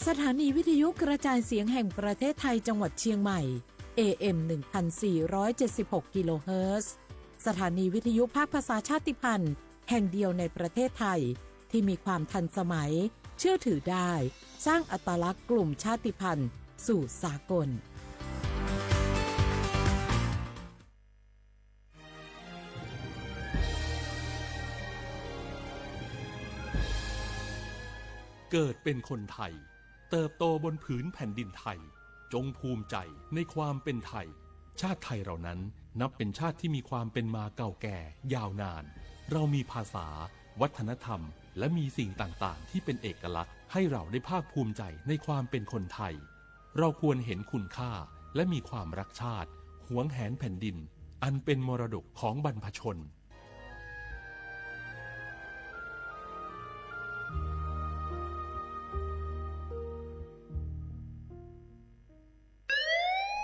สถานีวิทยุกระจายเสียงแห่งประเทศไทยจังหวัดเชียงใหม่ AM 1476 กิโลเฮิรตซ์สถานีวิทยุภาคภาษาชาติพันธุ์แห่งเดียวในประเทศไทยที่มีความทันสมัยเชื่อถือได้สร้างอัตลักษณ์กลุ่มชาติพันธุ์สู่สากลเกิดเป็นคนไทยเติบโตบนผืนแผ่นดินไทยจงภูมิใจในความเป็นไทยชาติไทยเรานั้นนับเป็นชาติที่มีความเป็นมาเก่าแก่ยาวนานเรามีภาษาวัฒนธรรมและมีสิ่งต่างๆที่เป็นเอกลักษณ์ให้เราได้ภาคภูมิใจในความเป็นคนไทยเราควรเห็นคุณค่าและมีความรักชาติหวงแหนแผ่นดินอันเป็นมรดกของบรรพชน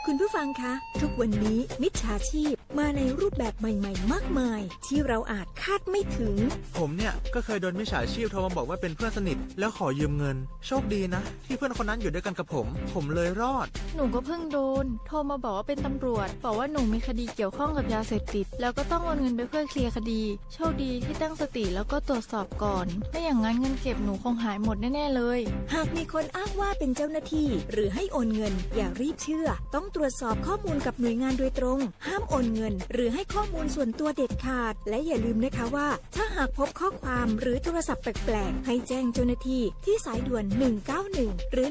คุณผู้ฟังคะทุกวันนี้มิจฉาชีพมาในรูปแบบใหม่ๆมากมายที่เราอาจคาดไม่ถึงผมเนี่ยก็เคยโดนมิจฉาชีพโทรมาบอกว่าเป็นเพื่อนสนิทแล้วขอยืมเงินโชคดีนะที่เพื่อนคนนั้นอยู่ด้วยกันกับผมเลยรอดหนูก็เพิ่งโดนโทรมาบอกว่าเป็นตำรวจบอกว่าหนูมีคดีเกี่ยวข้องกับยาเสพติดแล้วก็ต้องโอนเงินไปเพื่อเคลียร์คดีโชคดีที่ตั้งสติแล้วก็ตรวจสอบก่อนไม่อย่างนั้นเงินเก็บหนูคงหายหมดแน่ๆเลยหากมีคนอ้างว่าเป็นเจ้าหน้าที่หรือให้โอนเงินอย่ารีบเชื่อต้องตรวจสอบข้อมูลกับหน่วยงานโดยตรงห้ามโอนเงินหรือให้ข้อมูลส่วนตัวเด็ดขาดและอย่าลืมนะคะว่าถ้าหากพบข้อความหรือโทรศัพท์แปลกๆให้แจ้งเจ้าหน้าที่ที่สายด่วน191หรือ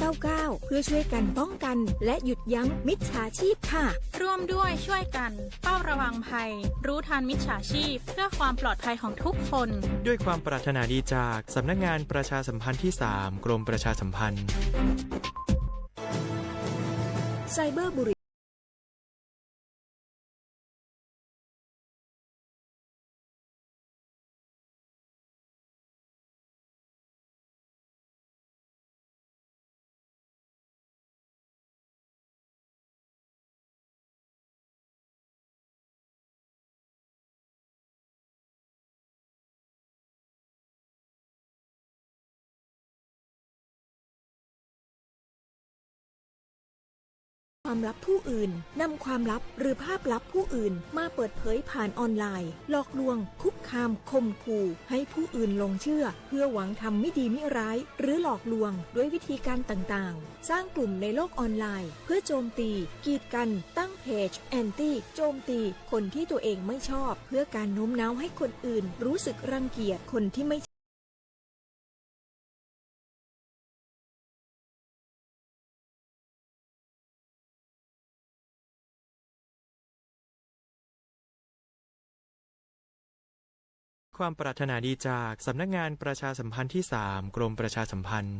1599เพื่อช่วยกันป้องกันและหยุดยั้งมิจฉาชีพค่ะร่วมด้วยช่วยกันเฝ้าระวังภัยรู้ทันมิจฉาชีพเพื่อความปลอดภัยของทุกคนด้วยความปรารถนาดีจากสำนักงานประชาสัมพันธ์ที่ 3 กรมประชาสัมพันธ์ไซเบอร์บุรีความลับผู้อื่นนำความลับหรือภาพลับผู้อื่นมาเปิดเผยผ่านออนไลน์หลอกลวงคุกคามข่มขู่ให้ผู้อื่นหลงเชื่อเพื่อหวังทำไม่ดีไม่ร้ายหรือหลอกลวงด้วยวิธีการต่างๆสร้างกลุ่มในโลกออนไลน์เพื่อโจมตีกีดกันตั้งเพจแอนตี้โจมตีคนที่ตัวเองไม่ชอบเพื่อการโน้มน้าวให้คนอื่นรู้สึกรังเกียจคนที่ไม่ความปรารถนาดีจากสำนักงานประชาสัมพันธ์ที่ 3 กรมประชาสัมพันธ์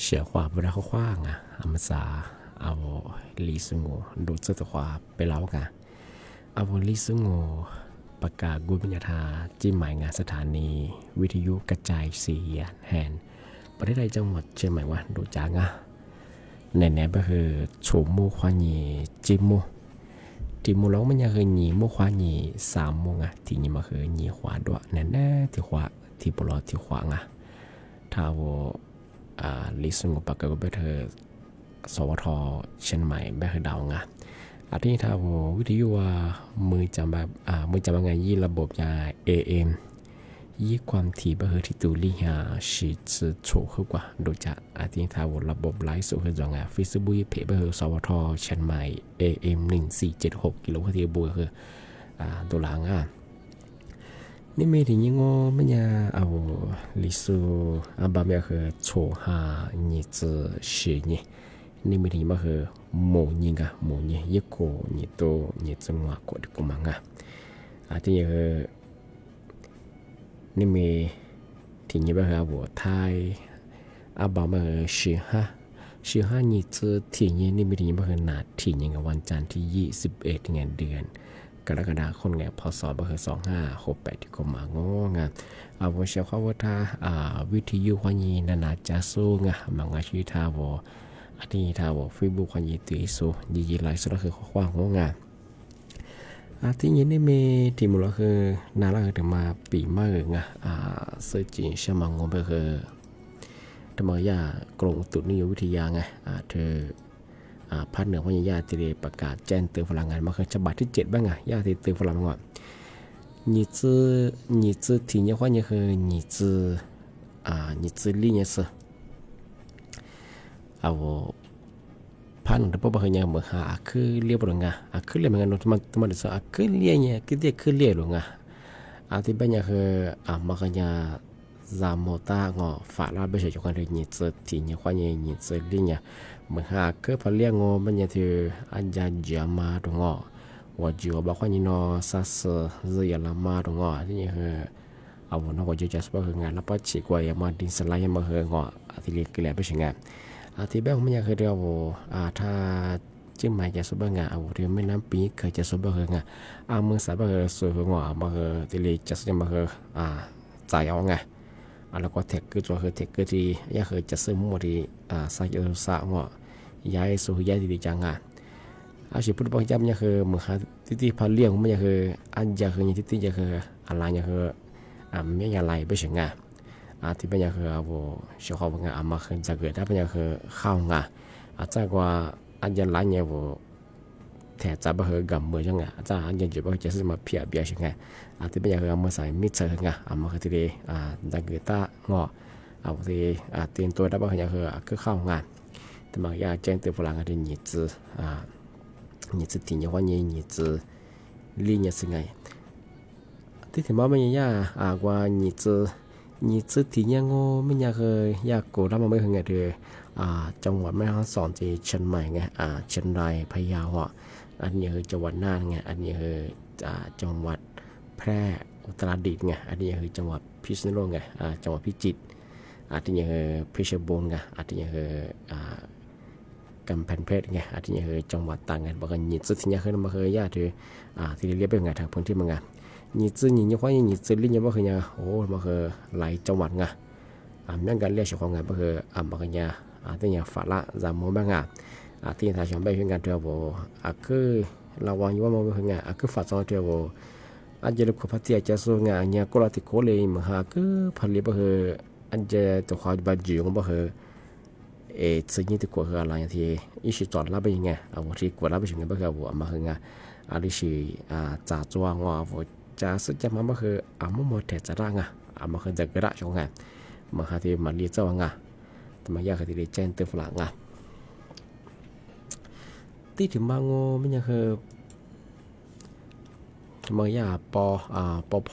写话不然话啊阿么啥เอาลิสงดูเจอตัวไปแล้วกันเอาลิสงประกาศกุญญาธาจิ้มหมายงานสถานีวิทยุกระจายเสียงแห่งประเทศไทยจังหวัดเชียงใหม่ว่าดูจังอ่ะในนี้ก็คือโฉมมูควานีจิมมูแล้วมันยังคือหนีมูควานี3 โมงอ่ะที่นี่มาคือหนีขวาด้วยแน่ๆที่ขวาที่ปลอดที่ขวางอ่ะถ้าว่าลิสงประกาศก็ไปเธอสวทเชียงใหม่แบบคือดาวงะอาทิตย์ถ้าว่าวิทยุว่ามือจำแบบมือจำงานยี่ระบบยา AM ยี่ความถี่แบบคือที่ตูลี่หาสิจะโฉกขึ้นกว่าโดยจากอาทิตย์ถ้าว่าระบบไลฟ์สุดคือจังงานฟิสบุยเพย์แบบคือสวทเชียงใหม่ AM 1476 กิโลเฮิรตซ์บุยคือตัวหลังนี่มีถึงยังไม่ยาเอาลิสูบางอย่างคือโฉหานี่จะสินี่นี่มีถึงมาคือหมูยิงหมูยิงยี่โกยี่โตยี่จังหวะกดกุมังที่ยังคือนี่มีถึงยังมาคือวัวไทยบางอย่างคือ15นี่จะที่นี่มีถึงมาคือนาที่ยังวันจันทร์ที่21เดือนกรกฎาคมไงพศก็คือ2568ที่กุมังเอาไว้เชื่อว่าถ้าวิทยุวันนี้นาจะสู้มังชื่อท่าวอันนี้ถ้าว่าเฟซบุ๊กคนยีตีสูยีไลฟ์สุดก็คือข้อความของงานที่นี้นี่มีทีมเราคือนานแล้วถึงมาปีเมื่อสื่อจีนเชื่อมังงไปคือทำไมย่ากรงตุนิยมวิทยาไงเธอภาคเหนือพญายาที่ได้ประกาศแจ้งเตือนพลังงานมาคือฉบับที่7บ้างย่าที่เตือนพลังงานนี่จื้อทีนี้ว่านี่คือนี่จื้อลี่เนี่ยสิเอาพันธุ์พวกบางอย่างเหมือนคือเลี้ยบหลงคือเลี้ยเหมือนกันมันจะคือเลี้ยเนี่ยคือเด็กคือเลี้ยหลงที่เป็นอย่างคือบางอย่างจามโมตางฝาลาไม่ใช่จุกันเลยนี่จะที่เนี่ยความนี่จะเลี้ยเนี่ยเหมือนคือพอเลี้ยงมันอย่างที่อันจะจามาตรงว่าจิ๋วบางคนนี่เนาะสัสเรียลมาตรงที่นี่คือเอาหน้าว่าจะสบายคืองานแล้วพอฉีกว่าอย่างมาดินสไลด์มาคืองที่เลี้ยกระแลไม่ใช่งานที่แบบมันอยากเคยเรียกว่าถ้าจิ้มหมายจะสุบงาเรียนไม่น้ำปีเคยจะสุบงามือสายมาสวยหัวมาที่เรียจะจะมาจ่ายเอาไงแล้วก็เทคคือตัวคือเทคคือที่อยากเคยจะซื้อหมดที่สายสาวหัวย้ายสู่ย้ายที่ดีจังชีพพุทธบริษัทเนี่ยคือมือที่พาเลี้ยงมันอยากคืออันอยากคืออย่างที่อยากคืออะไรอยากคือไม่อยากไรไม่ใช่งาที่เป็นอย่างคือชาวเขาเป็นมาขึ้นจะเกิดได้เป็นอย่างคือข้าวจากว่าอันยันหลายเนี่ยแถบจะเป็นกับมือจังจากอันยันจุดเป็นจะซื้อมาเพียบเบียร์ใช่ไหมที่เป็นอย่างคือมาใส่มิดเซอร์มาคือที่เดีจะเกิดตที่เตรียมตัวได้เป็นอย่างคือข้าวแต่บางอย่างแจ้งเตือนฝรั่งที่หนีถึงอย่างว่าหนีลีเนี่ยสิไงที่ถึงว่ามันยังว่าหนีนี่จุดที่ยังไม่อยากเลยอยากกูรับมาไม่เคยไงเธอจังหวัดแม่ฮ่องสอนที่เชียงใหม่ไงเชียงรายพะเยาอันนี้คือจังหวัดน่านไงอันนี้คือจังหวัดแพร่อุตรดิตถ์ไงอันนี้คือจังหวัดพิษณุโลกไงจังหวัดพิจิตรอันนี้คือเพชรบูรณ์ไงอันนี้คือกำแพงเพชรไงอันนี้คือจังหวัดตรังไงบอกกันนี่จุดที่ยังเคยมาเคยญาติเธอที่เรียกเป็นไงทางพื้นที่มันไงนี่จื้อนี่ความนี่จื้อลิ้นยังบ่เคยมาเคยหลายจังหวัดแม่งกันเรียกเฉพาะงานบ่เคยบ่เคยที่เนี่ยฝาละจามโมบ้างที่ทางชาวบ้านเพิ่นกันเถอะบ่คือระวังอยู่ว่าบ่เคยคือฝาซอเถอะบ่อันจะรู้พัฒนาจะสู้เนี่ยก็ละที่โคเลยมาคือผลิตบ่เคยอันจะตัวความบัดจิ๋วบ่เคยสิ่งที่กว่าคืออะไรที่อีสิจอดละไปยังไงที่กว่าละไปถึงบ่เคยบ่มาเคยอันนี้สิจ่าจวงจะสึกจะมาคือมั่วแถจะร่างมาคือจะกระดาษช่องมาที่มาเรียกเจ้าแต่มาอยากที่ได้แจ้งเตือนฝรั่งที่ถึงบางไม่ยังคือมาอยากปพ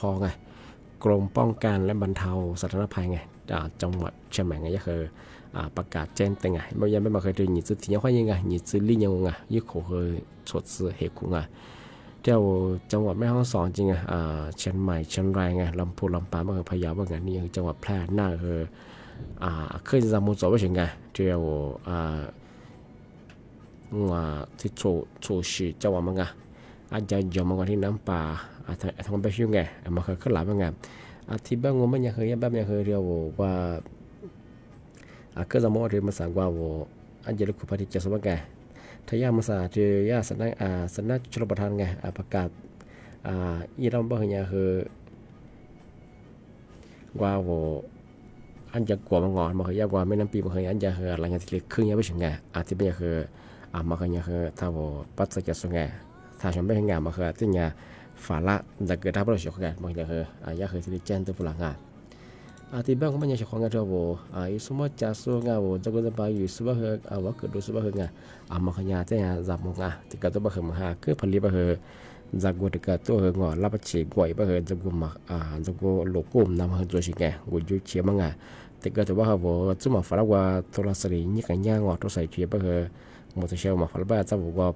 กรมป้องกันและบรรเทาสาธารณภัยไงจังหวัดเชียงใหม่ไงก็คือประกาศแจ้งเตือนไม่ยังไม่มาเคยดูหนีจุดที่ยังค่อยยังหนีจุดลิ้นยังยึดโขเคยสดสื่อเหตุของเจ้าจังหวัดแม่ฮ่องสอนจริงเชียงใหม่เชียงรายลำพูนลำปางพะเยาบางอย่างนี่จังหวัดแพร่น่าคือ可以让我做不行啊，只要我我ที่โชชิจะว่ามั้งอ่ะอาจจะยอมมาที่น้ำป่าทำไปชิวไงมาเคยขึ้นหลับไงที่บ้าน我们也可以บ้าน也可以ว่าก็จะมองถึงมาสั่งว่าอันจะลุกไปที่จะสมัครไงถ้ายามาสั่งจะยาสนักชลประทานไงประกาศอีเราบ้านเนี่ยคือว่าอันจะกว่ามังงอนมาเคยยากกว่าไม่น้ำปีมาเคยอันจะคืออะไรเงี้ยที่ครึ่งยังไม่ถึงไงที่บ้านคือมาเคยเนี่ยคือถ้าปัจจัยจะส่งไงถ้าฉันไม่ให้งานมาเคยที่เนี่ยฝาละจะเกิดทับเราเสียกันบางอย่างคือยาเคยที่แจ้งตัวผู้หลังงานที่บ้านของมันยังเสียของงานเราอีสมมติจะส่งงานจะก็จะไปอยู่สุภาพว่าเกิดดูสุภาพงานมาเคยที่เนี่ยจับมงที่ก็ตัวบ้านมาหาคือผลิตบ้านจักกูที่ก็ตัวงอรับประชีกวยบ้านจักกูมาจักกูโลกุมนำมาตัวสิ่งไงกูอยู่เชียร์มังที่ก็ตัวบ้านจุ่มฝาละว่าตัวละสิ่งนี้กันย่างตัวใส่เชียร์บ้านหมดเชียร์มาฝาละบ้านจะบอกว่า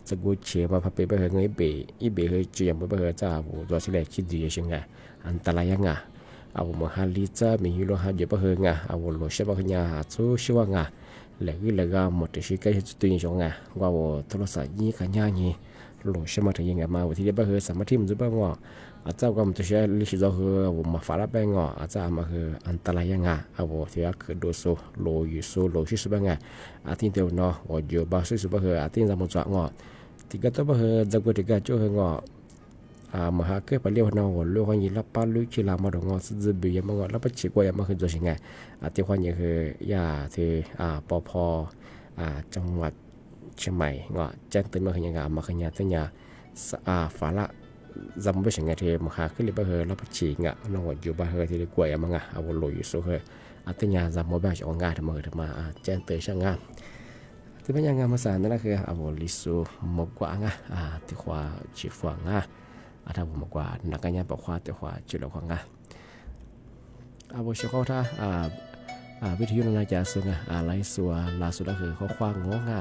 จะกูเชื่อมาพับไปเงยเบอีเบเจียมไปจ้าบุตัวสิเล็กคิดดีใช่ไงอันตรายยังไงมาหาลิจ้ามีฮิโร่หาเยอะไปไงโลเชบกันยาสู้ชัวไงเหลือก็หมดที่ก็จะตัวยังไงว่าโทรศัพท์ยี่กันยานี่โลเชมาถึงยังไงมาที่เดียบสามารถที่มันจะบ้างว่าเจ้าก็มันจะใช้ลิชิโร่มาฝาละแบงอาจารย์มาอันตรายยังไงที่ว่าคือดูโซโลยูโซโลชิสบ้างไงที่เดียวเนาะว่าเยอะบ้าสุดบ้างที่จะมันจะงอtiga tu bah jago tiga cu ngo maha ke pali wana lo kan yila palu chila ma do ngo zbi ya ma ngo la pa chi ko ya ma jo singa ti hwan ye he ya tiปพจังหวัดเชียงใหม่ngoแจ้งเตือนมาขยังมาขยะตะญาฝาละจำบ่สิงะที่มาหาคือเลยบ่เฮละpa chi nga noอยู่บ่เฮที่กวยมาnga loอยู่so heตะญาจำบ่ba cho ngaมาแจ้งเตือนช่างงาที่เป็นยังไงมาสานนั่นคือลิสูมกกว่าง่ะที่ขวาจีฟังง่ะถ้าผมมกกว่านักการยาบอกว่าที่ขวาจีเหล่าของง่ะเชื่อเขาถ้าวิทยุนาจาสุงไลสัวลาสุดก็คือเขาคว้างงง่ะ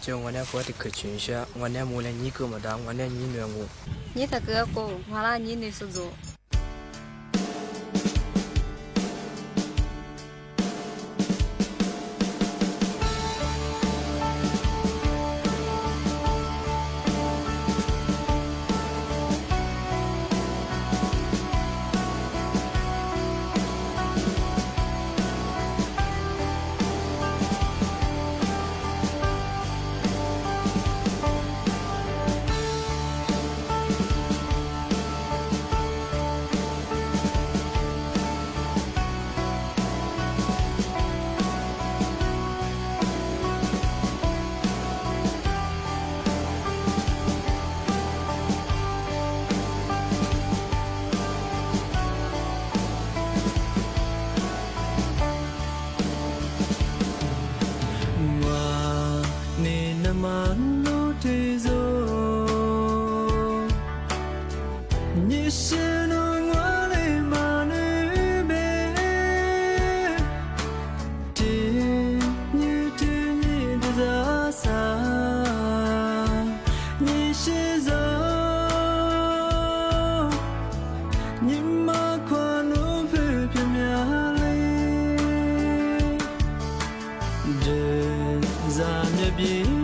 就我那伙的可群些，我那木来你哥么的，我那你女我。你他哥哥，完了你女是做。Be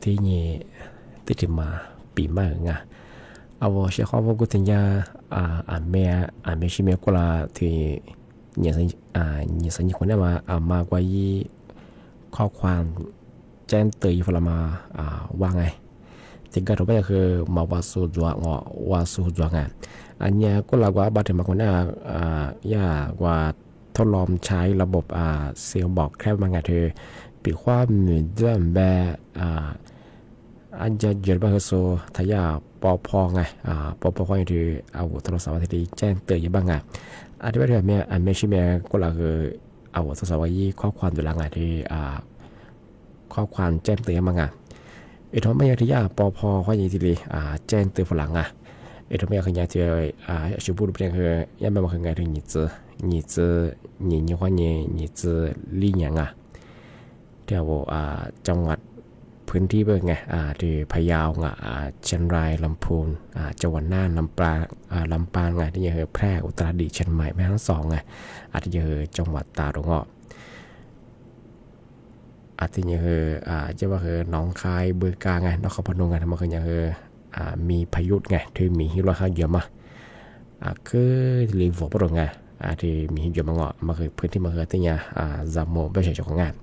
ที่นี่ที่ถึงมาปีใหม่ไงเอาว่าเชื่อเขาว่ากูถึงจะแม่ชิเมกุลาที่เนี่ยสัญญาคนนี้มากว่ายี่ข้อความแจ้งเตือนพลมาว่าไงที่ก็รู้ไปคือมาว่าสู้จวงว่าสู้จวงไงอันเนี้ยก็ลากว่าบัตรมาคนนี้ยากว่าทดลองใช้ระบบเซลล์บอกแค่บางอย่างเธอปีความเหมือนเดิมแบบอันจะเยอะไปคือโซทายาปอพอไงปอพอก็อย่างที่เอาโทรศัพท์ที่แจ้งเตือนยังบ้างไงอันที่ว่าแบบเนี้ยอันไม่ใช่แม่ก็ลาคือเอาโทรศัพท์ไว้ข้อความตัวหลังไงที่ข้อความแจ้งเตือนบ้างไงทำไมที่ยาปอพอก็อย่างที่แจ้งเตือนฝรั่งอ่ะทำไมคืออย่างที่ชิบูรุเป็นคือยังไม่มาคือไงถึง你的话你的理念อ่ะเดี๋ยวจังหวัดพื้นที่เบิ่งไงที่พะเยาไงเชียงรายลำพูนจังหวัดน่านลำปางไงที่ยังแพร่อุตรดิตถ์เชียงใหม่แม่ฮ่องสอนไงที่ยังจังหวัดตราดงที่ยังจะว่าหนองคายบึงกาฬไงนครพนมไงทำไมคือยังมีพายุไงที่มีหิมะเยอะมากคือรีฟอร์ปรงไงที่มีเยอะมากมาคือพื้นที่มาคือที่เนี่ยจามโมไม่ใช่เจ้าของงาน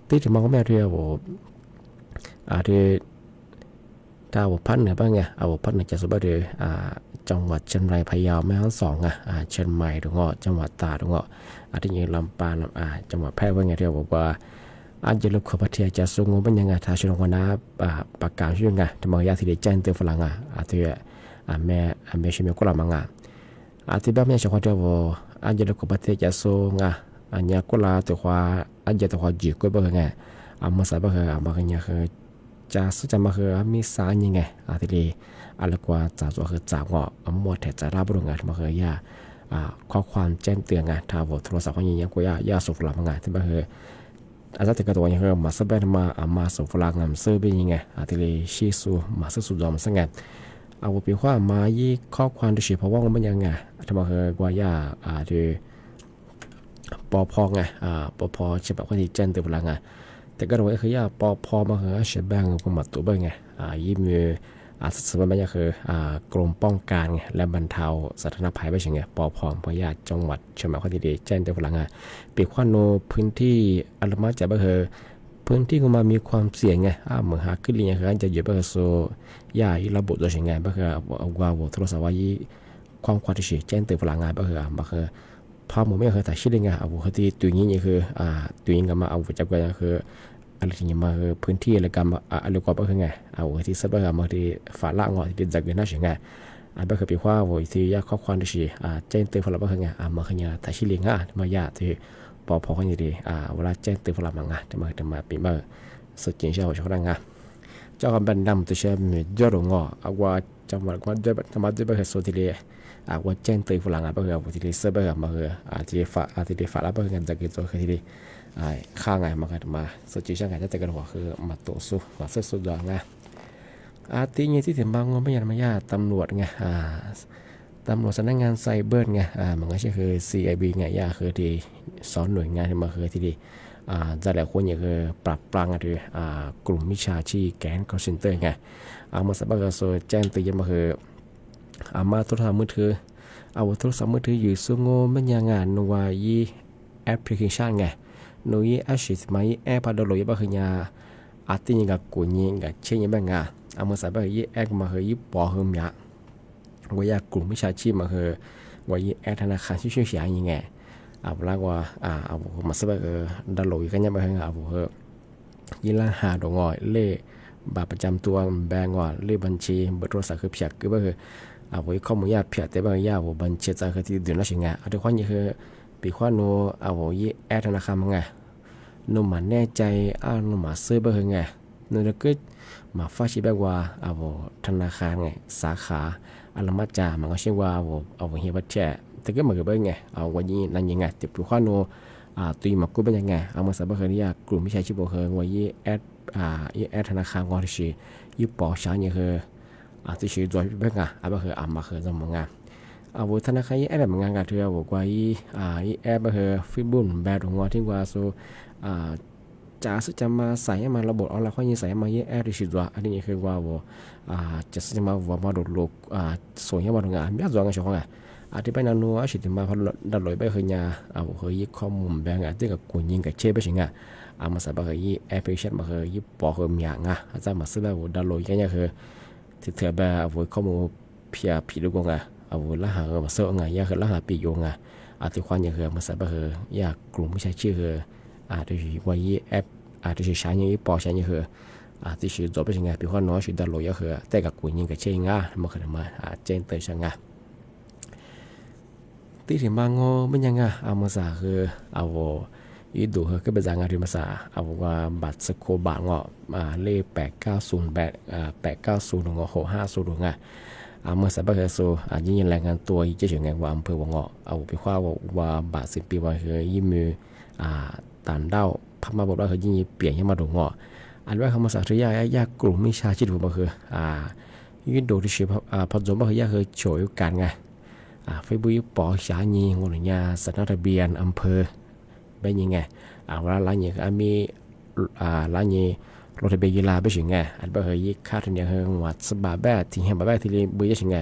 ที่ถึงมองก็ไม่เรียกว่าที่ถ้าว่าพันเนี่ยบ้างไงพันเนี่ยจะสบายเลยจังหวัดเชียงรายพะเยาแม่ฮ่องสอนเชียงใหม่ตรงจังหวัดตราดตรงที่นี่ลำปางจังหวัดแพร่บ้างไงเรียกว่าอาจจะลูกขบเทียจะส่งงบเป็นยังไงถ้าช่วงวันนั้นประกาศช่วงไงที่มองยาที่ได้แจ้งเตือนฝรั่งที่แม่ชิมก็ลำมังที่บ้านแม่ชาวคนเดียวอาจจะลูกขบเทียจะส่งอันนี้ก็ลาตัวว่าอาจจะตัวจีก็บ้างไงมาสายบ้างบางอย่างคือจะสุดจะมาคือมีสารยังไงที่ดีอะไรกว่าจากตัวคือจากหมดแต่จะรับรู้งานมาคือยาข้อความแจ้งเตือนไงถ้าว่าโทรศัพท์ของยังก็ยาส่งฝรั่งงานที่บ้านคืออาจจะติดกับตัวยังคือมาสบายมาส่งฝรั่งงานซื้อเป็นยังไงที่ดีชีสูมาซื้อสุดยอดมาสังเกตเอาไปว่ามายี่ข้อความที่เพราะว่ามันยังไงที่มาคือกว่ายาที่ปอพอไงปอพอใช่แบบว่าที่แจ้งเตือนฝรั่งงานแต่ก็รู้ว่าคือยาปอพอมาคือเชื่อแบงก์ผมมาตัวเบ้งไงยี่มือสมัยนี้คือกรมป้องกันและบรรเทาสาธารณภัยไม่ใช่ไงปอพอพยาจังหวัดเชียงใหม่ข้อที่ดีแจ้งเตือนฝรั่งปีกว่าโนพื้นที่อัลมาจะบ่คือพื้นที่ของมันมีความเสี่ยงไงเหมือนหาขึ้นเรียนคือจะอยู่บ่คือโซยาระบบตัวใช่ไงบ่คือว่าโทรศัพท์ว่ายี่ความควาที่แจ้งเตือนฝรั่งบ่คือพอผมไม่เคยถ่ายชื่อเลยไงที่ตัวนี้นี่คือตัวนี้ก็มาจากว่าคืออะไรที่มาคือพื้นที่อะไรกันอะไรก็เป็นไงที่สับแบบมาที่ฝาล่างที่จากเงินน่าเชื่อไงแบบคือปีว่าที่ยาข้อความที่แจ้งเตือนฝรั่งเป็นไงมาคือเนี่ยถ่ายชื่อเลี้ยงมายาที่พอกันอยู่ดีเวลาแจ้งเตือนฝรั่งมาจะมาปีมาสุดจริงใช่ไหมชาวบ้านเจ้ากันเป็นดำตัวเชื่อมีเยอะหรือว่าจังหวัดก็จะมาจะเป็นสุดที่เลยว่าแจ้งเตือนฝรั่งเป็นไงที่สับแบบมาคือที่ฝาล่างเป็นไงจากเงินตัวคือที่ดีข้างไงมากันมาสุดจริงใช่ไหมแต่ก็ว่าคือมาตัวสู้มาสุดยอดไงที่นี่ที่ถึงบางวันไม่ยันไม่ยากตำรวจไงตำรวจสำนักงานไซเบอร์ไงมันก็ใช่คือ CIB ไงยาคือที่สอนหน่วยงานที่มาคือที่ดีจะแล้วคนอย่างคือปรับปรามกันด้วยกลุ่มมิจฉาชีพแก๊งคอลเซ็นเตอร์ไงมาสับก็โซแจ้งเตือนมาคือมาโทรศัพท์มือถือโทรศัพท์มือถืออยู่ซึ่งโง่ไม่ยังงานนัวยี่แอปพลิเคชันไงนุ้ยอาชีพไม่แอปพาดโหลดบ้างเนี่ยที่ยังกับกูยังกับเช่นยังบ้างมาสับก็ยี่แอปมาคือยี่ปอหืมยะว่ายากลุ่มมิจฉาชีพมาคือว่ายี่แอปธนาคารชื่อเสียงยังไงแล้วว่ามาสับก็ดาวน์โหลดกันยังบ้างยี่ละหาดงอยเล่บัตรประจำตัวแบงก์เล่บัญชีเบอร์โทรศัพท์คือเพียกคือบ้างว่าข้อมูลยาเพียกแต่บางอย่างว่าบัญชีจะคือที่เดือนละสิ่งไงทุกคนยังคือปีขวาโนยี่แอดธนาคารมั้งไงโนมาแน่ใจโนมาซื้อเบอร์ไงโนก็มาฟ้าชีแบบว่าธนาคารไงสาขาอัลมาจามันก็เชื่อว่าเฮียบัตรแช่แต่ก็เหมือนกับเบอร์ไงวันนี้นั่นยังไงแต่ปีขวาโนตีมากู้เป็นยังไงมาสับเบอร์นี่กลุ่มมิจฉาชีพบอกคือว่ายี่แอดธนาคารก่อนที่ยี่ปอช้างยังคือที่ชื่อตัวเบอร์ไงแบบคือมาคือจะมองไงธนาคารยี่แอดมันงานกันเถอะบอกว่ายี่แอดแบบคือฟิบุนแบบของว่าที่ว่าโซ จะซึ่งจะมาใส่มาระบบออนไลน์ข้อยิงใส่มาเยอะแอร์ดิชิดว่าอันนี้คือว่าจะซึ่งจะมาว่ามาโดดโลกส่วนยังมาตรงงานไม่ส่วนงานช่องที่ไปนันนัวสิทธิ์มาพันดัดลอยไปคือยาเคยยี่ข้อมูลแบ่งที่กับกุญยิงกับเช่ไปสิงมาใส่ไปเคยยี่แอปพลิเคชันมาเคยยี่ปอเคยมีอย่างอาจารย์มาซื้อแบบดัดลอยยังยังคือที่เธอแบบข้อมูลเพียผิดดูกงละหามาเสาะยังคือละหาปีโยงที่ความยังคือมาใส่ไปเคยยากกลุ่มไม่ใช่ชื่อคือที่ว่ายี่แอปที่ใช้ยังยี่ปอใช้ยังคือที่ชื่อจบไปสิงปีข้อน้อยชื่อดัดลอยยังคือแต่กับกุญยิงกับเช่มาเคยมาเจนเตยช่างที่ถึงบางมันยังมาสาคืออีดูคือเป็นงานที่มาสาว่าบัตรสโคบาเลข890 650มาสาคือโซยิ่งแรงงานตัวยิ่งเฉยงานว่าอำเภอวังไปคว้าว่าบัตร10 ปีว่าคือยิ่งมือตันเด้าพม่าบอกว่าคือยิ่งเปลี่ยนยังมาดูอันว่าคำภาษาที่ยากกลุ่มมิชาชีพก็คือยิ่งดูที่ชื่อพอจบก็คือยากคือโฉยการไงเฟซบุ๊กปอชาญีงวดนี้สถานทะเบียนอำเภอเป็นยังไงเวลาร้านนี้ก็มีร้านนี้รถทะเบียนยีราไปถึงไงอันเป็นเฮยค่าทุนยังเฮงวัดสบายแบบที่เห็นแบบที่เรียนบุยถึงไง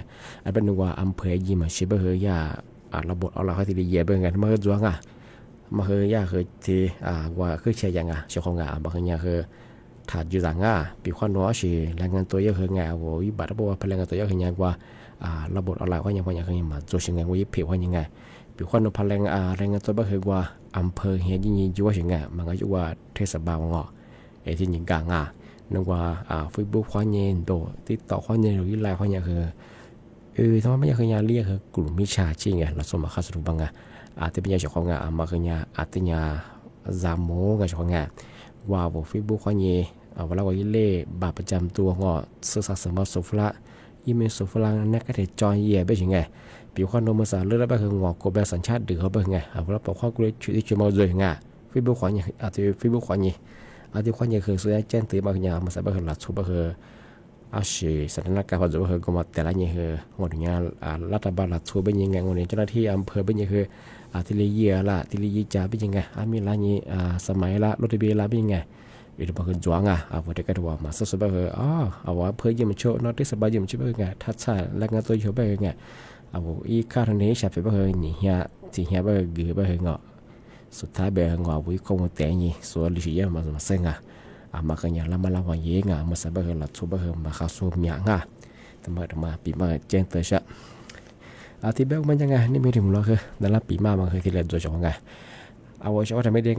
อันเป็นว่าอำเภอยีมาชิบเฮยาระบบเอาเราให้ที่เรียนเป็นไงมาเฮจวงมาเฮยาเฮที่ว่าคือเชียยังเจ้าของบางอย่างคือถ้าอยู่ต่างปีความน้อยสิแรงงานตัวเยอะเฮงโว้ยบัตรบอกว่าพลังงานตัวเยอะเฮงว่าระบบออนไลน์ว่ายังมา做成งวิผิวว่ายังไงปีความนพลังแรงงานตัวบ่คือว่าอำเภอเฮียยิ่งอยู่ว่ายังไงมันก็อยู่ว่าเทศบาลที่ยิงกลางนึกว่าFacebook ความเย็นโดติดต่อความเย็นหรือไลน์ความเย็นคือทำไมไม่คือยาเรียกคือกลุ่มมิจฉาชีพไงเราสมัครเข้าสู่บังที่เป็นยาเจ้าของมาคือยาที่ยาจามโมกับเจ้าของว่าบน Facebook ความเย็นเวลาว่าเล่บัตรประจำตัวสื่อสารสมบัติสุฟละยี่มีสุฟลังนักการจอยเย่ไปยังไงปีความโนมาสารเลือดไปคืองอกแบบสัญชาติดื้อเขาไปยังไงเวลาบอกว่ากูเลยช่วยช่วยมาด้วยยังไงฟีบุขวัญยี่ฟีบุขวัญยี่ขวัญยี่คือสุดท้ายเจนตีมาอย่างมาใส่ไปคือหลักชุบไปคือสถานการณ์ปัจจุบันคือก็มาแต่ละยี่คืองวดนี้รัฐบาลหลักชุบเป็นยังไงงวดนี้เจ้าหน้าที่อำเภอเป็นยังคือที่ลีเย่ละที่ลีจ่าเป็นยังไงมีร้านนี้สมัยละรถทะเบียนละเป็นยังไงอีกบางคนจวงพอเด็กก็ว่ามาสบายว่าเพื่อยิ่งมันโชว์นอตที่สบายยิ่งมันช่วยไงทัดสายแรงงานตัวโชว์ไปไงอีค่าทางนี้ใช้ไปเพื่อหนีเหี้ยที่เหี้ยไปกือไปสุดท้ายไปวิคงแต่ยี่ส่วนลิชิยามาเซ็งมากันอย่างละมาวันเย่มาสบายหลัดสู้ไปมาข้าวสู้เมียแต่มาปีมาเจนเตอร์ชะที่เบลมันยังไงนี่ไม่ถึงหรอกคือนั่นละปีมามันเคยที่เล่นตัวจงไงว่าจะว่าทำไม่ได้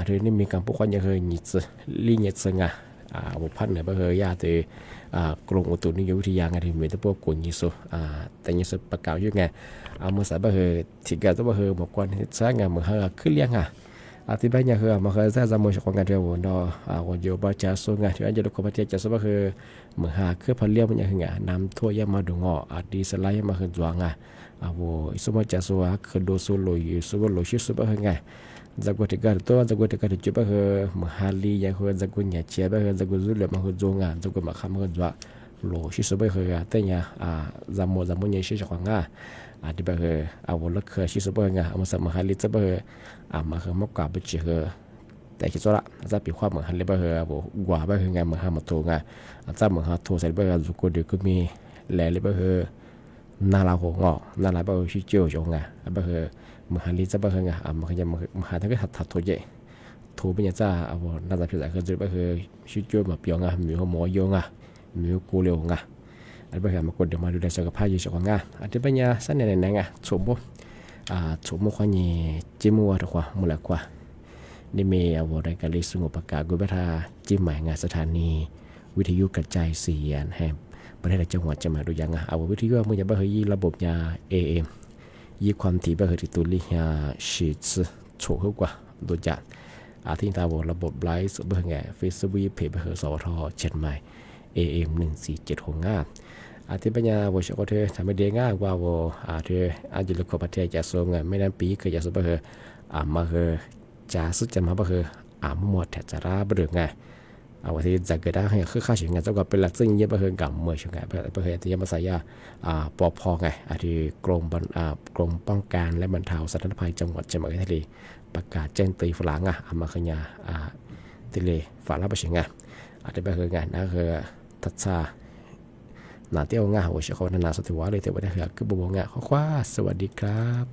ที่นี่มีการปกครองยังเคยหนีจะลีเนียซึงบุพพันเนี่ยไปเคยยาที่กรมอุตุนิยมวิทยาที่มีตัวพวกกลุ่มยิสุแต่ยิสุประกาศยังไงเมื่อสายไปเคยที่การตัวไปเคยบอกว่าที่สร้างเมื่อเคยขึ้นเลี้ยงที่บ้านยังเคยมาเคยสร้างสมุนของงานเดียววันโยบายจะส่งงานที่อันจะลุกมาเจอจะสบายเคยเมื่อคือพันเลี้ยงมันยังไงน้ำทั่วยามาดูงดีสไลด์มาเคยจวงสมัยจะส่งคือดูสูลอยสูบลอยชิสุบเคยไงjago tiga coba ke mahali ya ke jago nyacia ba ke jago zule ma ke zonga jago makam ke jwa lo shi so ba ke atenya zamo nya shi kwa nga di ba ke awol ke shi so ba nga amasa mahali tsa ba ke ma ke mokka ba chi keแต่คิดว่าจะปีความเหมือนฮันเลยบ่เฮอบ่กว่าบ่เฮงานเหมือนหามาโตงจะเหมือนหาโทใส่บ่จุกเดก็มีแลเลยบ่เฮนาลาโหงนาลาบ่ชิเจียวจงบ่เฮมหาลิจะบ่เฮงมันก็จะมหาทั้งก็ถัดโทเจโทเป็นยังจ้าน่าจะพิจารณาคือจะบ่เฮชิเจียวมาเปียงมีหัวหมอยงมีกูเลียวอันบ่เฮมากดเดี๋ยวมาดูแลสุขภาพอยู่จังอันที่ปัญญาสั้นแน่ๆสมบ่สมบ่ควรนี่จิมัวตะกว่ามูละกว่านี่มีรายการลิสุงประกาศกุบทาจิ้มหมายงานสถานีวิทยุกระจายเสียงแห่งประเทศจังหวัดจะมาดูยังวิทยุมันจะบ่เฮยระบบยา AM ยี่ความถี่บ่เฮที่ตัวลิยาชีสโฉกว่าดูจัดที่ตาบ่ระบบไลฟ์บ่เฮง Facebook เพจบ่เฮสวทเชียงใหม่ AM 14765ที่ปัญญาบ่ชก็เธอทำให้ได้ง่ายกว่าบ่เธออาจจะลุกประเทศจะส่งไม่นานปีก็จะบ่เฮมาเฮจะสุดจะมาบ่คือหมดแถจะราบ่เรื่องไงว่าที่จะเกิดได้คือค่าใช้งานจะก็เป็นหลักซึ่งเยอะบ่คือกับเมื่อช่วงไงบ่คือที่มาใส่ยาปพไงที่กรมป้องกันและบรรเทาสาธารณภัยจังหวัดเชียงใหม่ทะเลประกาศแจ้งเตือนฝรั่งมาขยา ติเลฝาลาบชิงะอาจจะเป็นงานนะคือทัศน์นาเตียวงาหัวเชคอนาสติวะเลยแต่ว่าได้คือคือบัวงาข้อคว้าสวัสดีครับ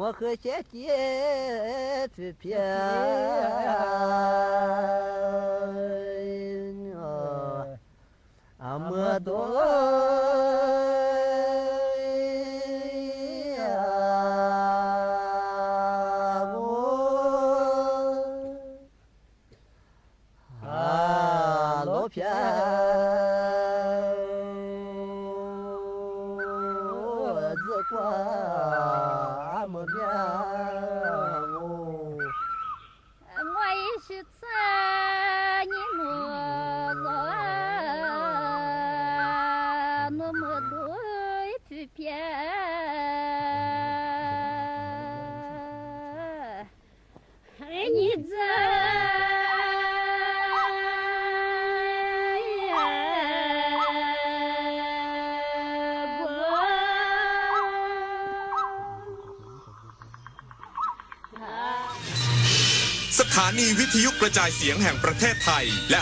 我和姐姐去骗么多老骗子瓜么面我也是在你那么多去骗，你这。ถานีวิทยุกระจายเสียงแห่งประเทศไทยและ